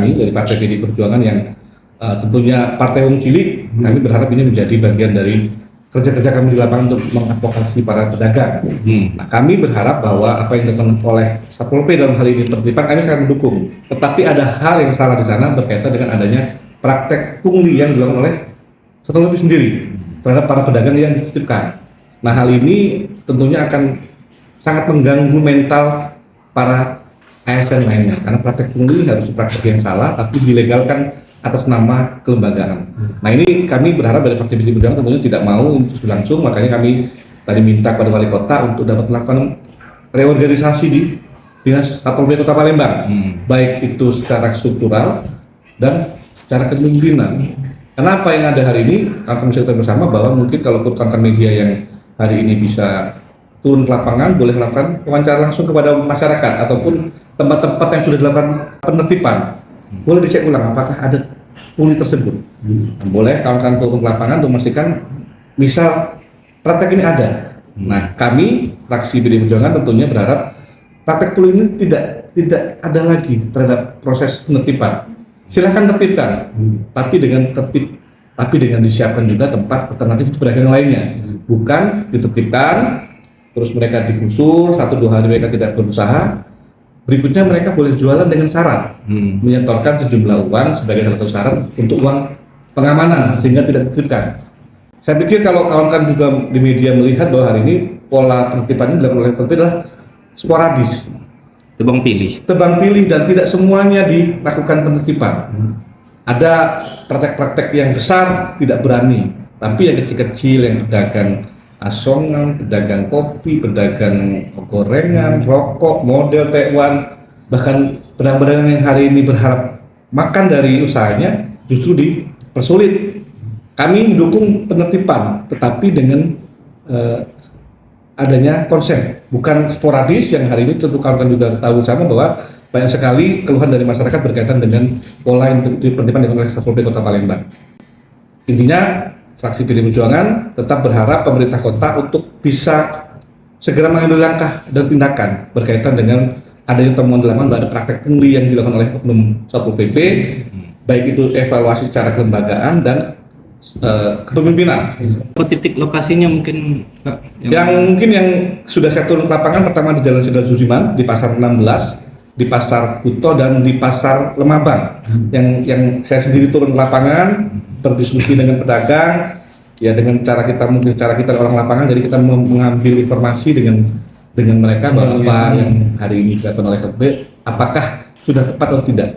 kami dari Partai PD Perjuangan yang tentunya Partai Wong Cilik, kami berharap ini menjadi bagian dari kerja-kerja kami di lapangan untuk mengadvokasi para pedagang. Nah, kami berharap bahwa apa yang dilakukan oleh Satpol P dalam hal ini penertiban kami akan mendukung. Tetapi ada hal yang salah di sana berkaitan dengan adanya praktek pungli yang dilakukan oleh Satpol P sendiri terhadap para pedagang yang dititipkan. Nah, hal ini tentunya akan sangat mengganggu mental para ASN lainnya karena praktek pungli harus praktek yang salah tapi dilegalkan atas nama kelembagaan. Nah, ini kami berharap dari fraksi PD Perjuangan tentunya tidak mau itu berlangsung, makanya kami tadi minta kepada wali kota untuk dapat melakukan reorganisasi di Dinas Satpol P Kota Palembang, baik itu secara struktural dan secara kepemimpinan. Karena apa yang ada hari ini, kami bisa bersama bahwa mungkin kalau rekan media yang hari ini bisa turun ke lapangan, boleh melakukan wawancara langsung kepada masyarakat ataupun tempat-tempat yang sudah dilakukan penertiban. Boleh dicek ulang apakah ada pungli tersebut. Boleh kawan-kawan turun ke lapangan untuk memastikan misal praktek ini ada. Nah, kami fraksi PD Perjuangan tentunya berharap praktek pungli ini tidak ada lagi terhadap proses penertiban. Silahkan tertibkan, tapi dengan disiapkan juga tempat alternatif untuk pedagang lainnya. Bukan ditertibkan, terus mereka digusur 1-2 hari mereka tidak berusaha. Berikutnya mereka boleh jualan dengan syarat menyetorkan sejumlah uang sebagai salah satu syarat untuk uang pengamanan sehingga tidak ditertibkan. Saya pikir kalau kawan-kawan juga di media melihat bahwa hari ini pola penertiban ini dilakukan oleh Satpol P adalah sporadis, tebang pilih dan tidak semuanya dilakukan penertiban. Ada praktek-praktek yang besar tidak berani, tapi yang kecil-kecil yang pedagang asongan, pedagang kopi, pedagang gorengan, rokok, model Taiwan, bahkan pedagang-pedagang yang hari ini berharap makan dari usahanya justru dipersulit. Kami mendukung penertiban, tetapi dengan adanya konsen, bukan sporadis yang hari ini tentu kawan-kawan juga tahu sama bahwa banyak sekali keluhan dari masyarakat berkaitan dengan pola yang penertiban oleh Satpol P Kota Palembang. Intinya, fraksi PD Perjuangan tetap berharap pemerintah kota untuk bisa segera mengambil langkah dan tindakan berkaitan dengan adanya temuan di lapangan ada praktek pungli yang dilakukan oleh oknum Satpol PP, baik itu evaluasi secara kelembagaan dan kepemimpinan. Titik lokasinya mungkin Pak? Yang sudah saya turun ke lapangan pertama di Jalan Jenderal Sudirman, di Pasar 16, di Pasar Kuto dan di Pasar Lemabang. Yang saya sendiri turun ke lapangan, berdiskusi dengan pedagang, ya dengan cara kita orang lapangan, jadi kita mengambil informasi dengan mereka bahwa apa yang hari ini dilakukan oleh Satpol P, apakah sudah tepat atau tidak.